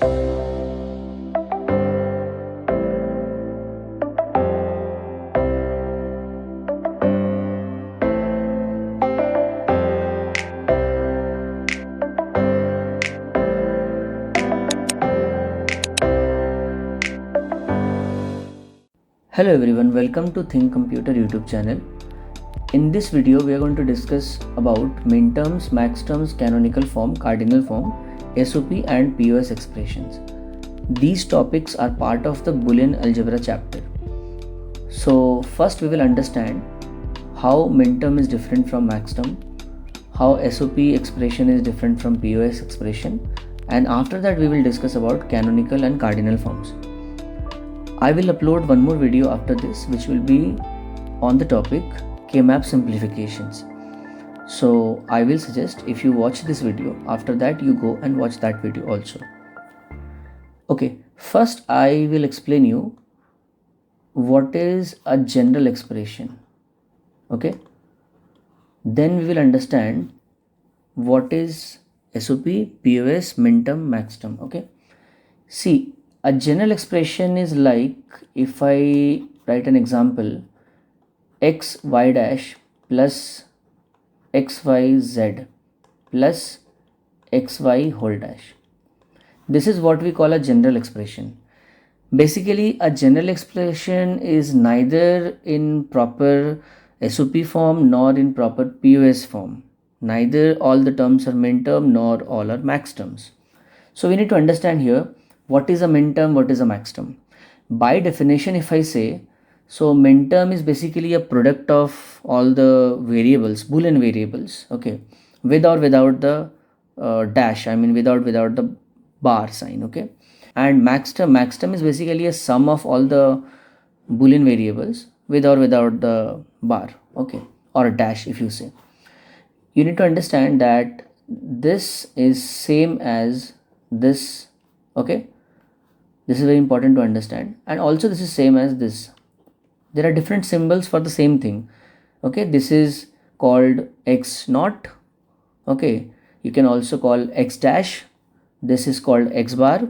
Hello everyone, welcome to ThinkComputer YouTube channel. In this video, we are going to discuss about Minterms, Maxterms, Canonical Form, Cardinal Form, SOP and POS expressions. These topics are part of the Boolean Algebra chapter. So first we will understand how Minterm is different from Maxterm, how SOP expression is different from POS expression, and after that we will discuss about Canonical and Cardinal forms. I will upload one more video after this which will be on the topic K-map simplifications. So I will suggest if you watch this video, after that you go and watch that video also. Okay, first I will explain you what is a general expression. Okay, then we will understand what is SOP, POS, Minterm, Maxterm. Okay, see, a general expression is like if I write an example x y dash plus x y z plus x y whole dash. This is what we call a general expression. Basically, a general expression is neither in proper SOP form nor in proper POS form. Neither all the terms are Minterm nor all are Maxterms. So we need to understand here what is a Minterm, what is a Maxterm. By definition, if I say, so Minterm is basically a product of all the variables, Boolean variables, okay, with or without the dash, I mean without the bar sign, okay. And Maxterm is basically a sum of all the Boolean variables with or without the bar, okay, or a dash if you say. You need to understand that this is same as this, okay. This is very important to understand, and also this is same as this. There are different symbols for the same thing, okay. This is called x naught, okay. You can also call x dash, this is called x bar,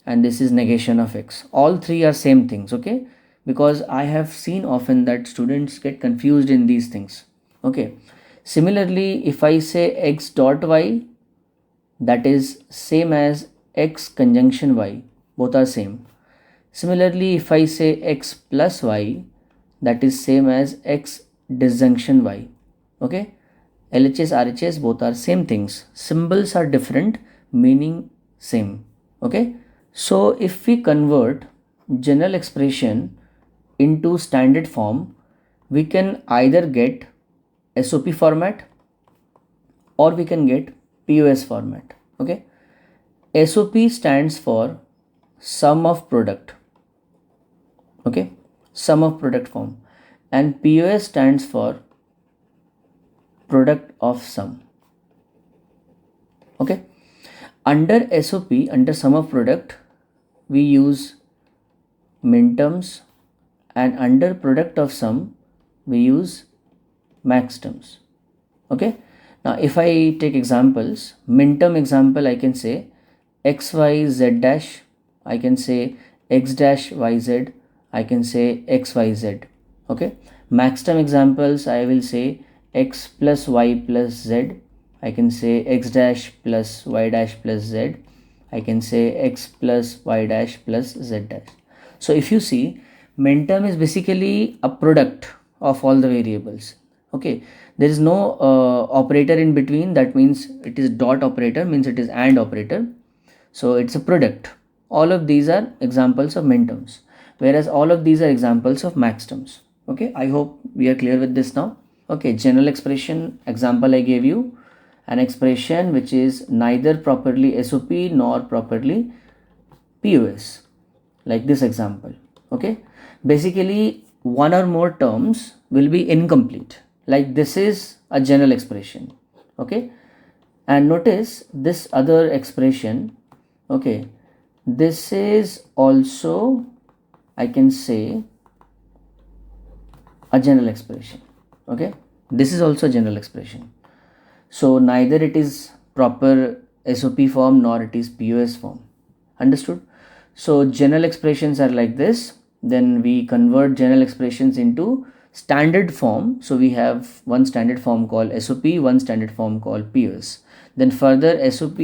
and this is negation of x. All three are same things, okay, because I have seen often that students get confused in these things, okay. Similarly, if I say x dot y, that is same as x conjunction y, both are same. Similarly, if I say x plus y, that is same as x disjunction y, okay. LHS, RHS, both are same things. Symbols are different, meaning same, okay. So if we convert general expression into standard form, we can either get SOP format or we can get POS format, okay. SOP stands for sum of product, okay, sum of product form, and POS stands for product of sum, okay. Under SOP, under sum of product, we use Minterms, and under product of sum we use Maxterms, okay. Now if I take examples, Minterm example, I can say x y z dash, I can say x dash yz, I can say xyz, okay. Maxterm examples, I will say x plus y plus z, I can say x dash plus y dash plus z, I can say x plus y dash plus z dash. So if you see, Minterm is basically a product of all the variables, okay. There is no operator in between, that means it is dot operator, means it is AND operator, so it's a product. All of these are examples of Minterms, whereas all of these are examples of Maxterms, okay. I hope we are clear with this now, okay. General expression example I gave you, an expression which is neither properly SOP nor properly POS, like this example, okay. Basically one or more terms will be incomplete, like this is a general expression, okay. And notice this other expression, okay, this is also, I can say, a general expression, okay. This is also a general expression. So neither it is proper SOP form nor it is POS form, Understood? So general expressions are like this. Then we convert general expressions into standard form. So we have one standard form called SOP, one standard form called POS. Then further, SOP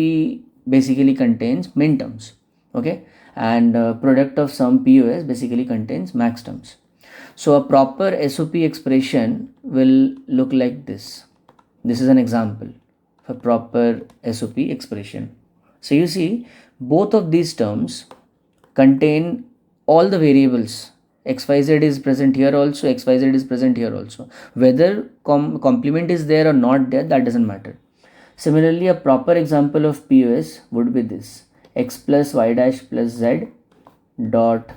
basically contains Minterms, okay, and product of sum POS basically contains Maxterms. So a proper SOP expression will look like this. This is an example of a proper SOP expression. So you see, both of these terms contain all the variables. XYZ is present here also, XYZ is present here also. Whether complement is there or not there, that doesn't matter. Similarly, a proper example of POS would be this: x plus y dash plus z dot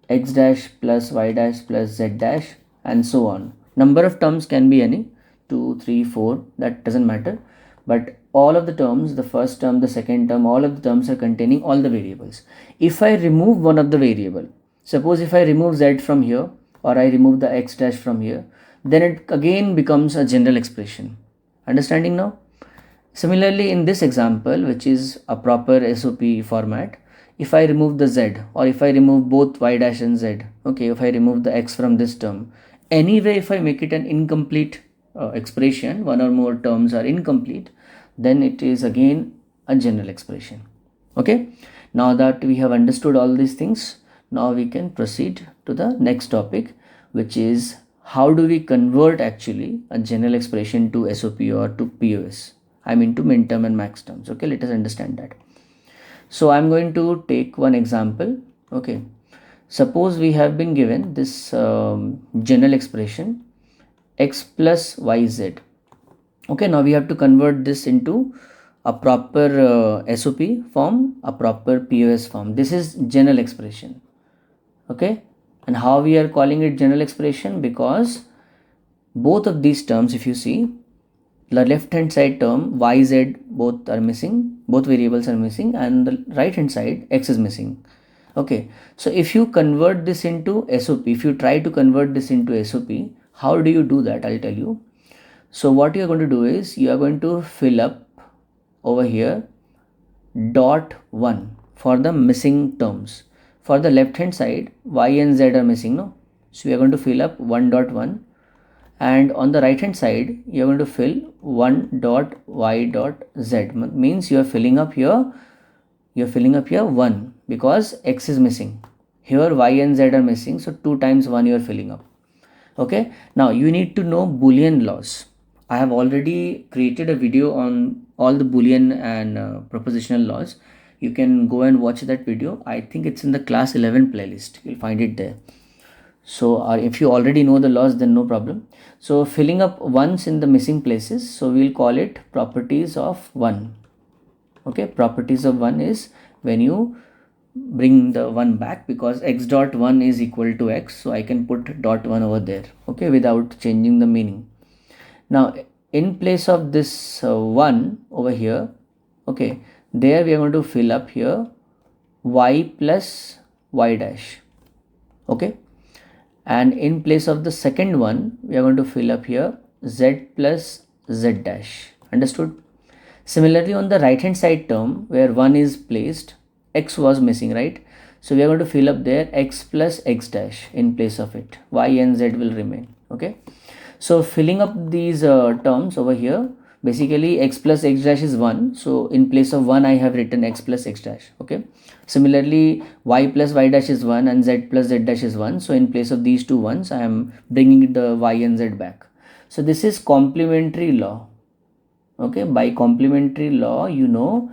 x dash plus y dash plus z dash, and so on. Number of terms can be any 2, 3, 4, that doesn't matter, but all of the terms, the first term, the second term, all of the terms are containing all the variables. If I remove one of the variable, suppose if I remove z from here or I remove the x dash from here, then it again becomes a general expression. Understanding now? Similarly, in this example, which is a proper SOP format, if I remove the z, or if I remove both y dash and z, okay, if I remove the x from this term, anyway, if I make it an incomplete expression, one or more terms are incomplete, then it is again a general expression. Okay, now that we have understood all these things, now we can proceed to the next topic, which is how do we convert actually a general expression to SOP or to POS. I mean to Minterm and Maxterms. Okay, let us understand that. So I'm going to take one example. Okay, suppose we have been given this general expression x plus yz. Okay, now we have to convert this into a proper SOP form, a proper POS form. This is general expression. Okay, and how we are calling it general expression? Because both of these terms, if you see, the left hand side term yz both are missing, both variables are missing, and the right hand side x is missing. Okay, so if you convert this into SOP, if you try to convert this into SOP, how do you do that? I'll tell you. So what you are going to do is you are going to fill up over here dot 1 for the missing terms. For the left hand side, y and z are missing, no? So we are going to fill up 1.1, and on the right hand side you are going to fill 1.y.z. Means you are filling up here 1 because x is missing. Here y and z are missing, so 2 times 1 you are filling up. Okay, now you need to know Boolean laws. I have already created a video on all the Boolean and propositional laws. You can go and watch that video. I think it's in the class 11 playlist. You'll find it there. So if you already know the laws, then no problem. So filling up ones in the missing places, so we'll call it properties of 1. Okay, properties of 1 is when you bring the 1 back, because x dot 1 is equal to x, so I can put dot 1 over there, okay, without changing the meaning. Now in place of this 1 over here, okay, there we are going to fill up here y plus y dash. Okay, and in place of the second one we are going to fill up here z plus z dash. Understood? Similarly, on the right hand side term where 1 is placed, x was missing, right? So we are going to fill up there x plus x dash in place of it. Y and z will remain. Okay, so filling up these terms over here, basically x plus x dash is 1, so in place of 1 I have written x plus x dash. Okay, similarly y plus y dash is 1 and z plus z dash is 1, so in place of these two ones I am bringing the y and z back. So this is complementary law. Okay, by complementary law, you know,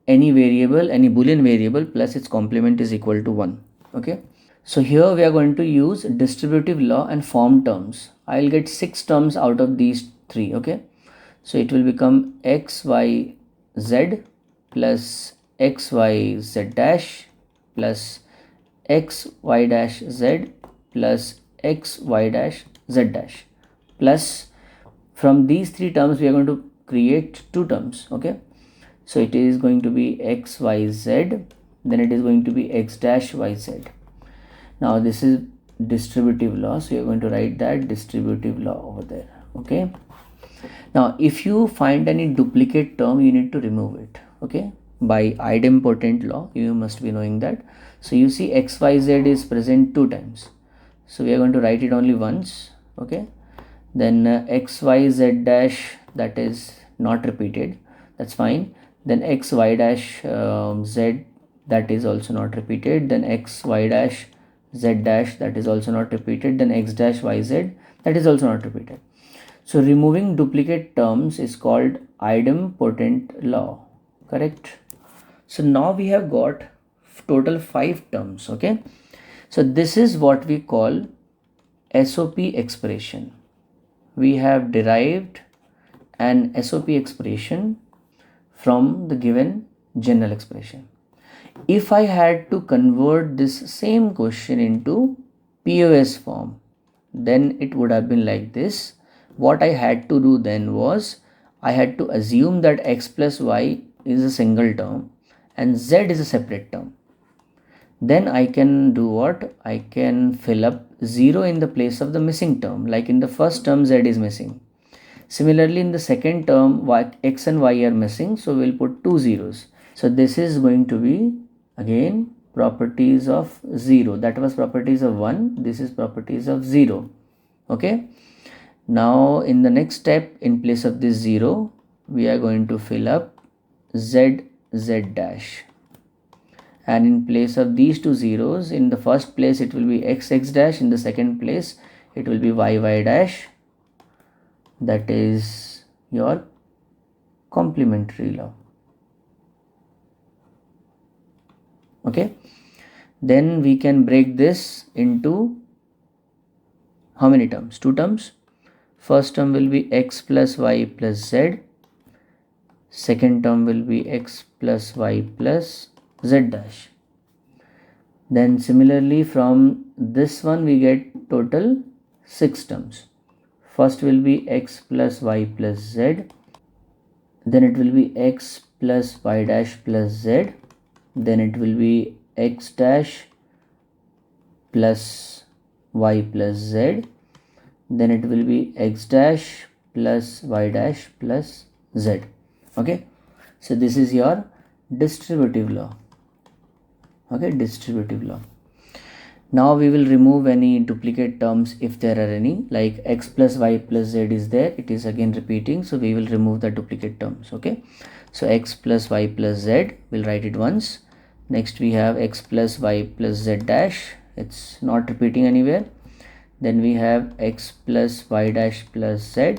any variable, any Boolean variable plus its complement is equal to 1. Okay, so here we are going to use distributive law and form terms. I'll get 6 terms out of these 3. Okay, so it will become x y z plus x y z dash plus x y dash z plus x y dash z dash, plus from these 3 terms we are going to create 2 terms. Okay, so it is going to be x y z, then it is going to be x dash y z. Now this is distributive law, so you are going to write that distributive law over there. Okay, now if you find any duplicate term, you need to remove it. Okay, by idempotent law. You must be knowing that. So you see xyz is present 2 times, so we are going to write it only once. Okay, then xyz dash, that is not repeated, that's fine. Then xy dash z, that is also not repeated. Then xy dash z dash, that is also not repeated. Then x dash yz, that is also not repeated. So removing duplicate terms is called idempotent law, correct? So now we have got total 5 terms. Okay, so this is what we call SOP expression. We have derived an SOP expression from the given general expression. If I had to convert this same question into POS form, then it would have been like this. What I had to do then was, I had to assume that x plus y is a single term and z is a separate term. Then I can do what? I can fill up 0 in the place of the missing term. Like in the first term, z is missing. Similarly, in the second term, x and y are missing, so we'll put 2 zeros. So this is going to be again properties of 0. That was properties of 1. This is properties of 0. Okay. Now in the next step, in place of this 0, we are going to fill up z dash. And in place of these 2 zeros, in the first place it will be x dash, in the second place it will be y dash. That is your complementary law. Okay, then we can break this into how many terms? 2 terms. First term will be x plus y plus z. Second term will be x plus y plus z dash. Then similarly from this one we get total 6 terms. First will be x plus y plus z. Then it will be x plus y dash plus z. Then it will be x dash plus y plus z. Then it will be x dash plus y dash plus z. Okay, so this is your distributive law. Okay, distributive law. Now we will remove any duplicate terms if there are any, like x plus y plus z is there, it is again repeating, so we will remove the duplicate terms. Okay, so x plus y plus z, we'll write it once. Next we have x plus y plus z dash, it's not repeating anywhere. Then we have x plus y dash plus z.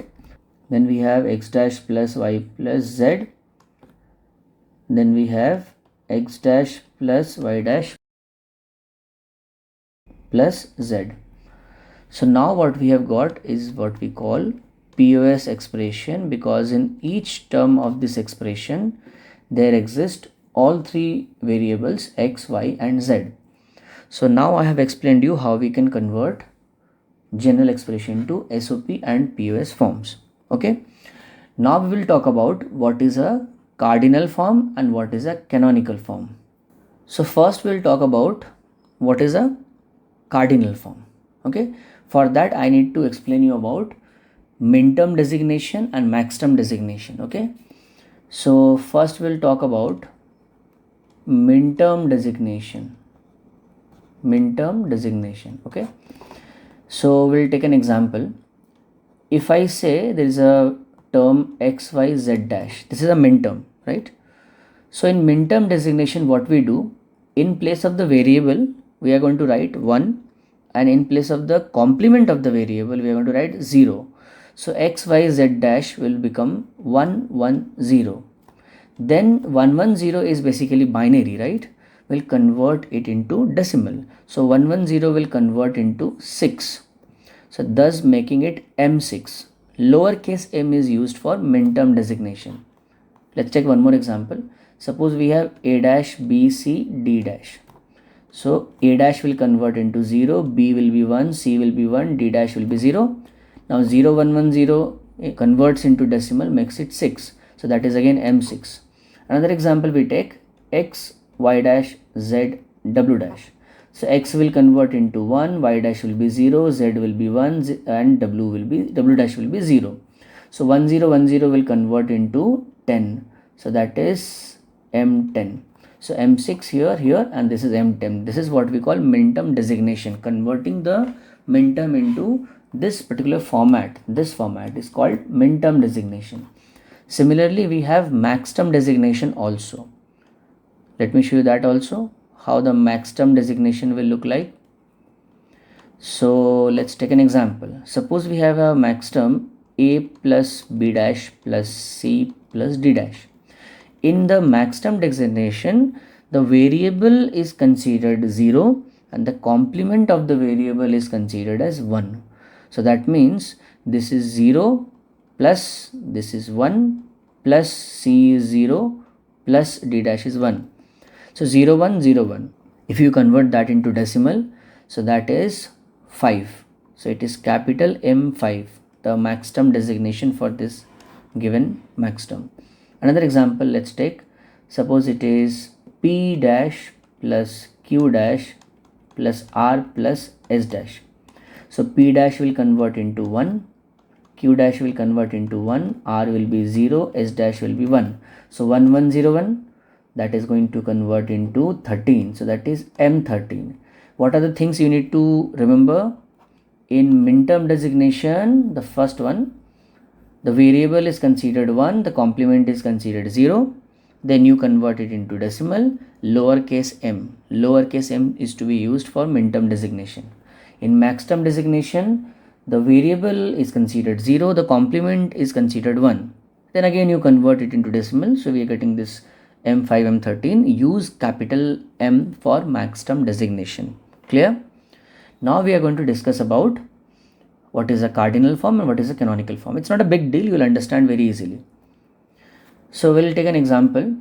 Then we have x dash plus y plus z. Then we have x dash plus y dash plus z. So now what we have got is what we call POS expression, because in each term of this expression there exist all 3 variables x, y and z. So now I have explained you how we can convert general expression to SOP and POS forms. Okay, now we will talk about what is a cardinal form and what is a canonical form. So first we'll talk about what is a cardinal form. Okay, for that I need to explain you about minterm designation and maxterm designation. Okay, so first we'll talk about minterm designation. Okay, so we'll take an example. If I say there is a term x, y, z dash, this is a minterm, right? So in minterm designation, what we do, in place of the variable we are going to write 1, and in place of the complement of the variable we are going to write 0. So x, y, z dash will become 1, 1, 0. Then 1, 1, 0 is basically binary, right? We'll convert it into decimal. So 1, 1, 0 will convert into 6. So thus making it M6. Lowercase m is used for minterm designation. Let's take one more example. Suppose we have a dash, b, c, d dash. So a dash will convert into 0, b will be 1, c will be 1, d dash will be 0. Now 0, 1, 1, 0 converts into decimal, makes it 6. So that is again M6. Another example we take x, y dash, z, w dash. So x will convert into 1, y dash will be 0, z will be 1 and w dash will be 0. So 1, 0, 1, 0 will convert into 10. So that is M10. So M6 here, and this is M10. This is what we call minterm designation, converting the minterm into this particular format. This format is called minterm designation. Similarly, we have maxterm designation also. Let me show you that also, how the maxterm designation will look like. So let's take an example. Suppose we have a maxterm a plus b dash plus c plus d dash. In the maxterm designation, the variable is considered 0 and the complement of the variable is considered as 1. So that means this is 0 plus this is 1 plus c is 0 plus d dash is 1. So 0 1 0 1. If you convert that into decimal, so that is 5. So it is capital M5, the maxterm designation for this given maxterm. Another example, let's take, suppose it is p dash plus q dash plus r plus s dash. So p dash will convert into 1, q dash will convert into 1, r will be 0, s dash will be 1. So 1 1 0 1, that is going to convert into 13. So that is M13. What are the things you need to remember? In minterm designation, the first one, the variable is considered 1, the complement is considered 0. Then you convert it into decimal, lowercase m. Lowercase m is to be used for minterm designation. In maxterm designation, the variable is considered 0, the complement is considered 1. Then again you convert it into decimal, so we are getting this M5, M13. Use capital M for maxterm designation. Clear? Now we are going to discuss about what is a cardinal form and what is a canonical form. It's not a big deal, you will understand very easily. So we'll take an example.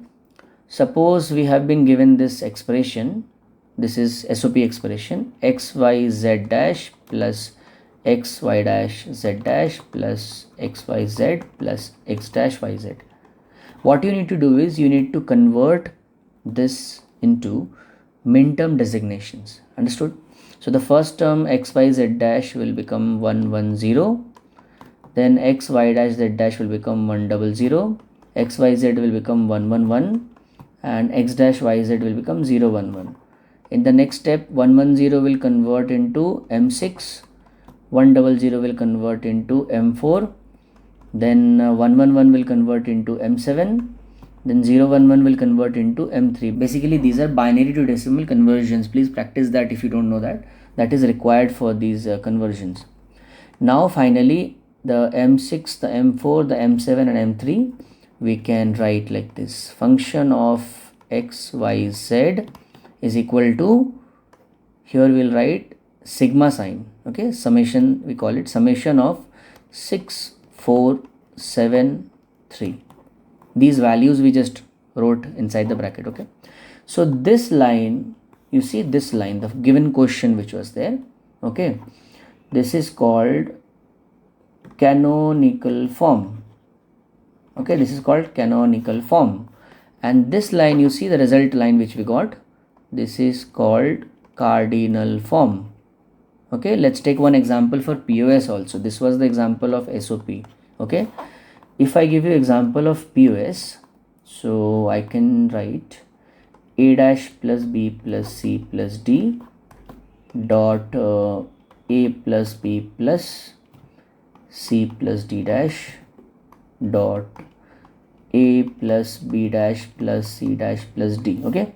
Suppose we have been given this expression. This is SOP expression, x y z dash plus x y dash z dash plus x y z plus x dash y z. What you need to do is you need to convert this into minterm designations. Understood? So the first term x y z dash will become 1 1 0. Then x y dash z dash will become 1 0 0. X y z will become 1 1 1. And x dash y z will become 0 1 1. In the next step, 1 1 0 will convert into M6. 1 0 0 will convert into M4. Then 1 1 1 will convert into M7. Then 0 1 1 will convert into M3. Basically, these are binary to decimal conversions. Please practice that if you don't know that. That is required for these conversions. Now finally, the M6, the M4, the M7 and M3, we can write like this. Function of x, y, z is equal to, here we'll write sigma sign. Okay, summation, we call it summation of 6, 4, 7, 3. These values we just wrote inside the bracket. Okay, so this line, you see this line, the given question which was there. Okay, this is called canonical form. Okay, this is called canonical form. And this line, you see the result line which we got, this is called cardinal form. Okay, let's take one example for POS also. This was the example of SOP. Okay, if I give you example of POS, so I can write a dash plus b plus c plus d dot a plus b plus c plus d dash dot a plus b dash plus c dash plus d. Okay,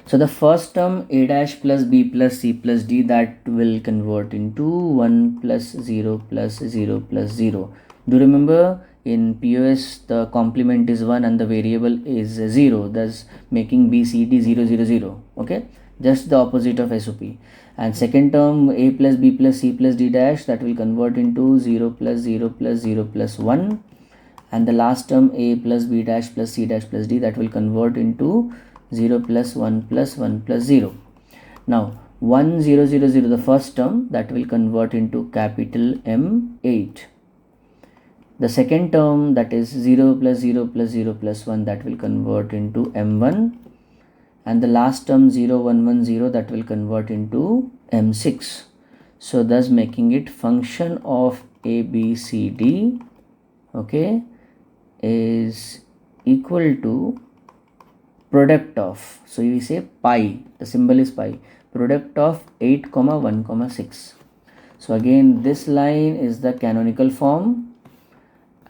so the first term a dash plus b plus c plus d, that will convert into 1 plus 0 plus 0 plus 0. Do remember, in POS the complement is 1 and the variable is 0, thus making b c d 0 0 0. Okay, just the opposite of SOP. And second term a plus b plus c plus d dash, that will convert into 0 plus 0 plus 0 plus 1. And the last term a plus b dash plus c dash plus d, that will convert into 0 plus 1 plus 1 plus 0. Now 1 0 0 0, the first term, that will convert into capital M8. The second term, that is 0 plus 0 plus 0 plus 1, that will convert into M1. And the last term 0 1 1 0, that will convert into M6. So thus making it function of a b c d, okay, is equal to product of, so we say pi, the symbol is pi, product of 8 comma 1 comma 6. So again this line is the canonical form,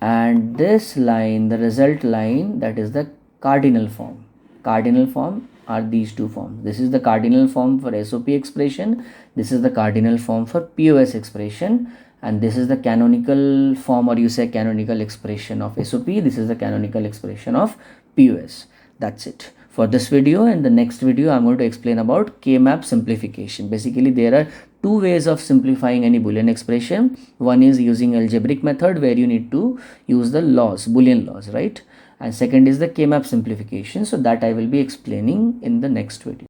and this line, the result line, that is the cardinal form. Cardinal form are these two forms. This is the cardinal form for SOP expression, this is the cardinal form for POS expression, and this is the canonical form, or you say canonical expression of SOP, this is the canonical expression of POS. That's it for this video. And the next video I'm going to explain about K-map simplification. Basically there are two ways of simplifying any Boolean expression. One is using algebraic method, where you need to use the laws, Boolean laws, right? And second is the K-map simplification. So that I will be explaining in the next video.